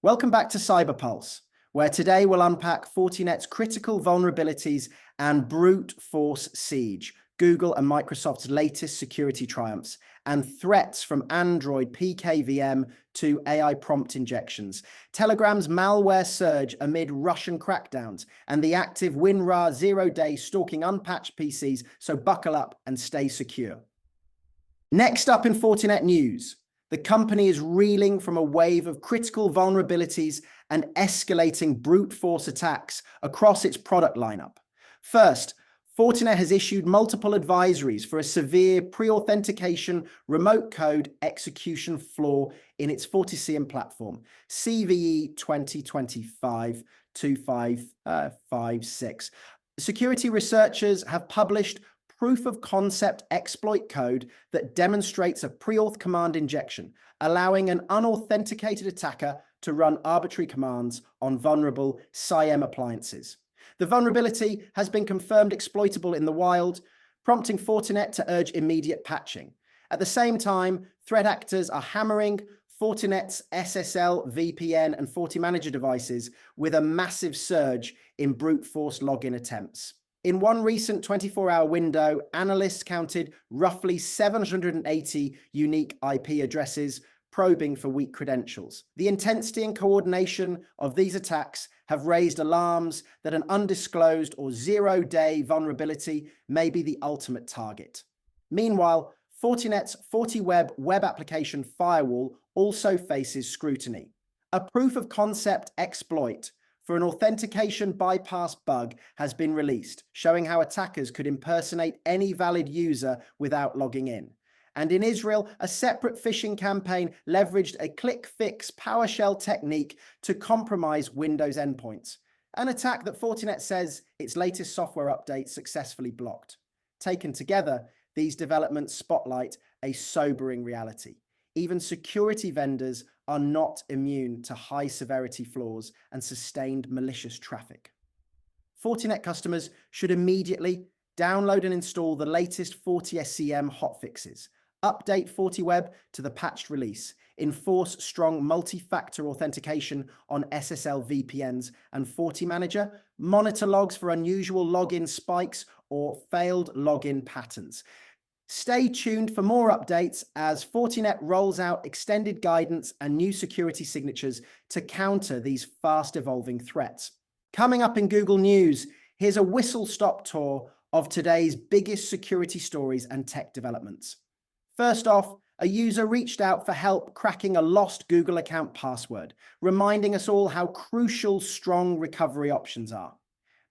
Welcome back to Cyberpulse, where today we'll unpack Fortinet's critical vulnerabilities and brute force siege, Google and Microsoft's latest security triumphs, and threats from Android PKVM to AI prompt injections, Telegram's malware surge amid Russian crackdowns, and the active WinRAR zero-day stalking unpatched PCs, so buckle up and stay secure. Next up in Fortinet news, the company is reeling from a wave of critical vulnerabilities and escalating brute force attacks across its product lineup. First, Fortinet has issued multiple advisories for a severe pre-authentication remote code execution flaw in its FortiSIEM platform, CVE 2025-2556. Security researchers have published proof of concept exploit code that demonstrates a pre-auth command injection, allowing an unauthenticated attacker to run arbitrary commands on vulnerable SIEM appliances. The vulnerability has been confirmed exploitable in the wild, prompting Fortinet to urge immediate patching. At the same time, threat actors are hammering Fortinet's SSL, VPN, and FortiManager devices with a massive surge in brute force login attempts. In one recent 24-hour window, analysts counted roughly 780 unique IP addresses, probing for weak credentials. The intensity and coordination of these attacks have raised alarms that an undisclosed or zero-day vulnerability may be the ultimate target. Meanwhile, Fortinet's FortiWeb web application firewall also faces scrutiny. A proof of concept exploit for an authentication bypass bug has been released, showing how attackers could impersonate any valid user without logging in. And in Israel, a separate phishing campaign leveraged a click-fix PowerShell technique to compromise Windows endpoints, an attack that Fortinet says its latest software update successfully blocked. Taken together, these developments spotlight a sobering reality. Even security vendors are not immune to high-severity flaws and sustained malicious traffic. Fortinet customers should immediately download and install the latest FortiSIEM hotfixes, update FortiWeb to the patched release, enforce strong multi-factor authentication on SSL VPNs and FortiManager, monitor logs for unusual login spikes or failed login patterns. Stay tuned for more updates as Fortinet rolls out extended guidance and new security signatures to counter these fast-evolving threats. Coming up in Google News, here's a whistle-stop tour of today's biggest security stories and tech developments. First off, a user reached out for help cracking a lost Google account password, reminding us all how crucial strong recovery options are.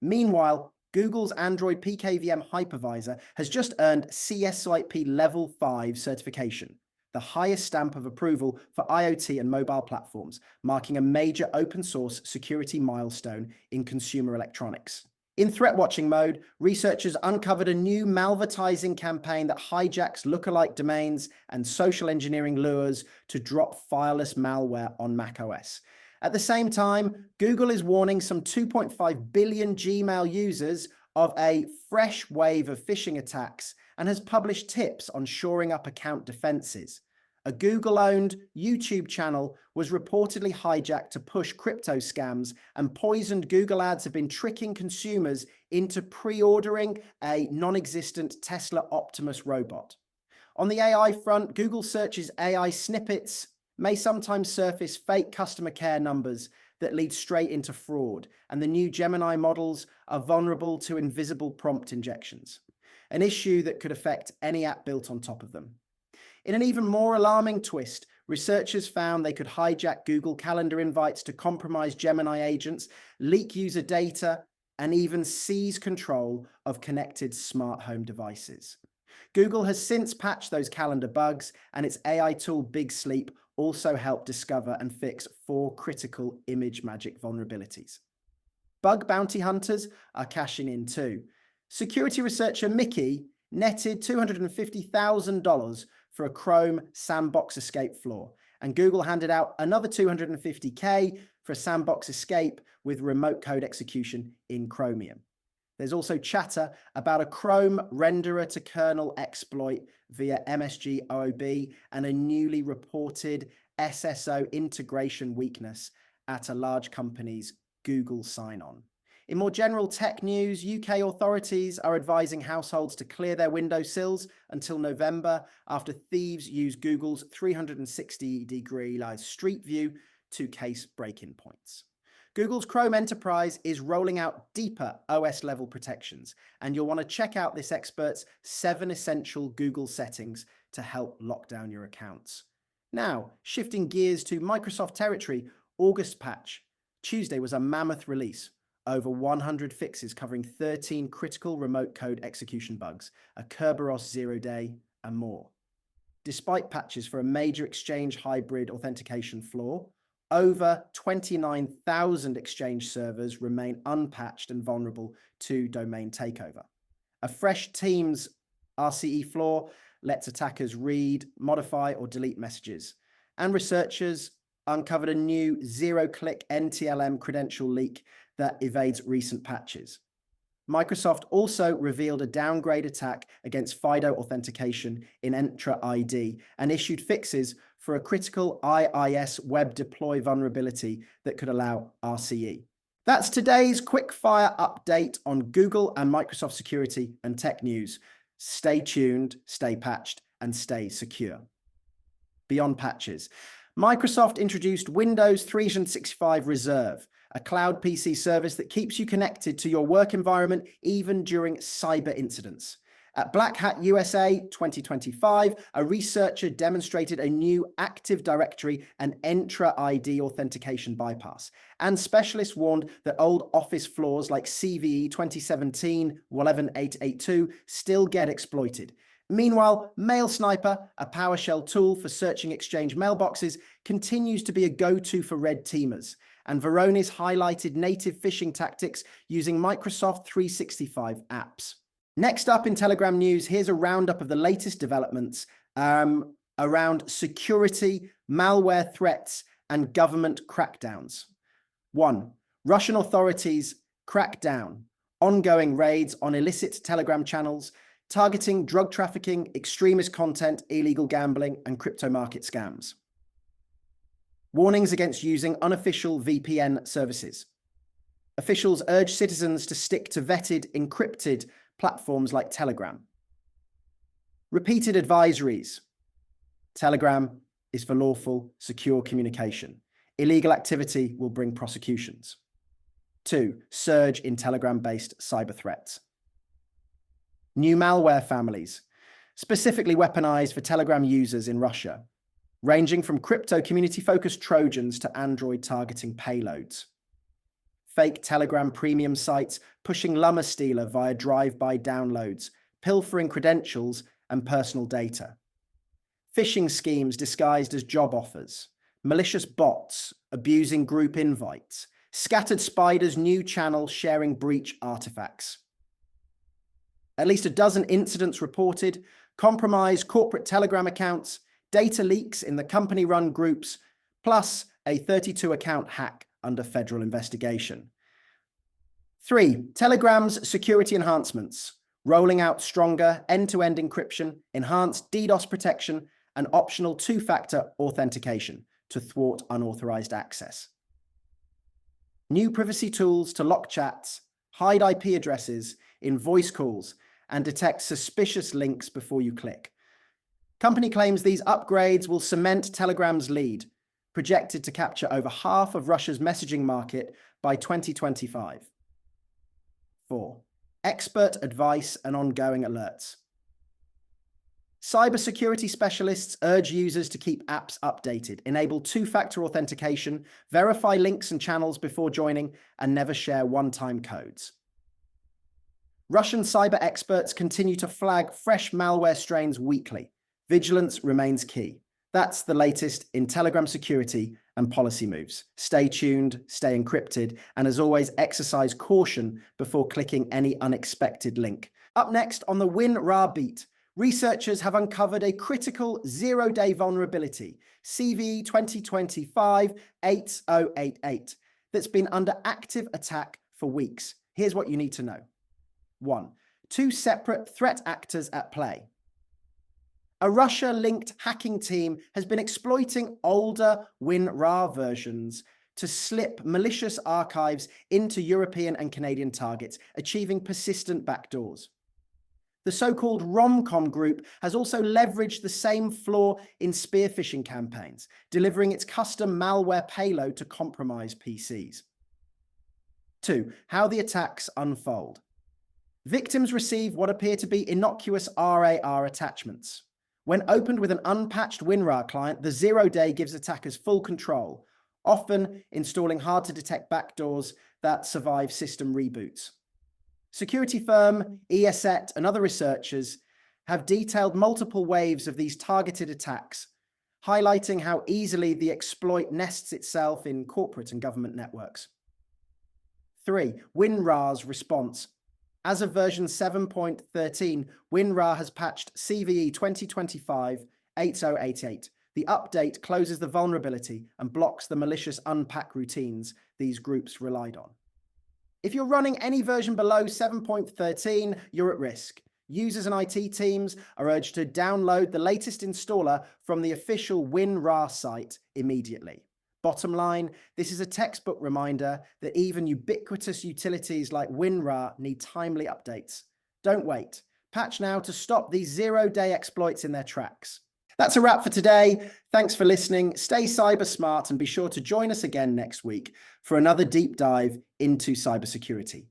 Meanwhile, Google's Android PKVM hypervisor has just earned CSIP Level 5 certification, the highest stamp of approval for IoT and mobile platforms, marking a major open-source security milestone in consumer electronics. In threat-watching mode, researchers uncovered a new malvertising campaign that hijacks lookalike domains and social engineering lures to drop fileless malware on macOS. At the same time, Google is warning some 2.5 billion Gmail users of a fresh wave of phishing attacks and has published tips on shoring up account defenses. A Google-owned YouTube channel was reportedly hijacked to push crypto scams, and poisoned Google ads have been tricking consumers into pre-ordering a non-existent Tesla Optimus robot. On the AI front, Google Search's AI snippets may sometimes surface fake customer care numbers that lead straight into fraud, and the new Gemini models are vulnerable to invisible prompt injections, an issue that could affect any app built on top of them. In an even more alarming twist, researchers found they could hijack Google Calendar invites to compromise Gemini agents, leak user data, and even seize control of connected smart home devices. Google has since patched those calendar bugs, and its AI tool Big Sleep also helped discover and fix 4 critical ImageMagick vulnerabilities. Bug bounty hunters are cashing in too. Security researcher Mickey netted $250,000 for a Chrome sandbox escape flaw, and Google handed out another $250K for a sandbox escape with remote code execution in Chromium. There's also chatter about a Chrome renderer to kernel exploit via MSG OOB and a newly reported SSO integration weakness at a large company's Google sign-on. In more general tech news, UK authorities are advising households to clear their windowsills until November after thieves use Google's 360-degree live street view to case break-in points. Google's Chrome Enterprise is rolling out deeper OS-level protections, and you'll want to check out this expert's 7 essential Google settings to help lock down your accounts. Now, shifting gears to Microsoft territory, August patch. Tuesday was a mammoth release. Over 100 fixes covering 13 critical remote code execution bugs, a Kerberos 0-day, and more. Despite patches for a major Exchange hybrid authentication flaw, over 29,000 Exchange servers remain unpatched and vulnerable to domain takeover. A fresh Teams RCE flaw lets attackers read, modify, or delete messages. And researchers uncovered a new zero-click NTLM credential leak that evades recent patches. Microsoft also revealed a downgrade attack against FIDO authentication in Entra ID and issued fixes for a critical IIS web deploy vulnerability that could allow RCE. That's today's quick-fire update on Google and Microsoft security and tech news. Stay tuned, stay patched, and stay secure. Beyond patches, Microsoft introduced Windows 365 Reserve, a cloud PC service that keeps you connected to your work environment even during cyber incidents. At Black Hat USA 2025, a researcher demonstrated a new Active Directory and Entra ID authentication bypass, and specialists warned that old Office flaws like CVE 2017-11882 still get exploited. Meanwhile, Mail Sniper, a PowerShell tool for searching Exchange mailboxes, continues to be a go-to for red teamers, and Varonis highlighted native phishing tactics using Microsoft 365 apps. Next up in Telegram news, here's a roundup of the latest developments around security, malware threats, and government crackdowns. 1. Russian authorities crack down. Ongoing raids on illicit Telegram channels, targeting drug trafficking, extremist content, illegal gambling, and crypto market scams. Warnings against using unofficial VPN services. Officials urge citizens to stick to vetted, encrypted platforms like Telegram. Repeated advisories. Telegram is for lawful, secure communication. Illegal activity will bring prosecutions. 2. Surge in Telegram-based cyber threats. New malware families, specifically weaponized for Telegram users in Russia, ranging from crypto community-focused Trojans to Android targeting payloads. Fake Telegram premium sites pushing Llama Stealer via drive-by downloads, pilfering credentials and personal data. Phishing schemes disguised as job offers. Malicious bots abusing group invites. Scattered spiders new channels sharing breach artifacts. At least a dozen incidents reported, compromised corporate Telegram accounts, data leaks in the company-run groups, plus a 32-account hack under federal investigation. 3. Telegram's security enhancements, rolling out stronger end-to-end encryption, enhanced DDoS protection, and optional two-factor authentication to thwart unauthorized access. New privacy tools to lock chats, hide IP addresses in voice calls, and detect suspicious links before you click. Company claims these upgrades will cement Telegram's lead, projected to capture over half of Russia's messaging market by 2025. 4. Expert advice and ongoing alerts. Cybersecurity specialists urge users to keep apps updated, enable two-factor authentication, verify links and channels before joining, and never share one-time codes. Russian cyber experts continue to flag fresh malware strains weekly. Vigilance remains key. That's the latest in Telegram security and policy moves. Stay tuned, stay encrypted, and as always, exercise caution before clicking any unexpected link. Up next on the WinRAR beat, researchers have uncovered a critical zero-day vulnerability, CVE 2025-8088, that's been under active attack for weeks. Here's what you need to know. 1. 2 separate threat actors at play. A Russia-linked hacking team has been exploiting older WinRAR versions to slip malicious archives into European and Canadian targets, achieving persistent backdoors. The so-called Romcom group has also leveraged the same flaw in spear phishing campaigns, delivering its custom malware payload to compromise PCs. 2. How the attacks unfold. Victims receive what appear to be innocuous RAR attachments. When opened with an unpatched WinRAR client, the 0-day gives attackers full control, often installing hard-to-detect backdoors that survive system reboots. Security firm ESET and other researchers have detailed multiple waves of these targeted attacks, highlighting how easily the exploit nests itself in corporate and government networks. 3. WinRAR's response. As of version 7.13, WinRAR has patched CVE 2025-8088. The update closes the vulnerability and blocks the malicious unpack routines these groups relied on. If you're running any version below 7.13, you're at risk. Users and IT teams are urged to download the latest installer from the official WinRAR site immediately. Bottom line, this is a textbook reminder that even ubiquitous utilities like WinRAR need timely updates. Don't wait. Patch now to stop these 0-day exploits in their tracks. That's a wrap for today. Thanks for listening. Stay cyber smart and be sure to join us again next week for another deep dive into cybersecurity.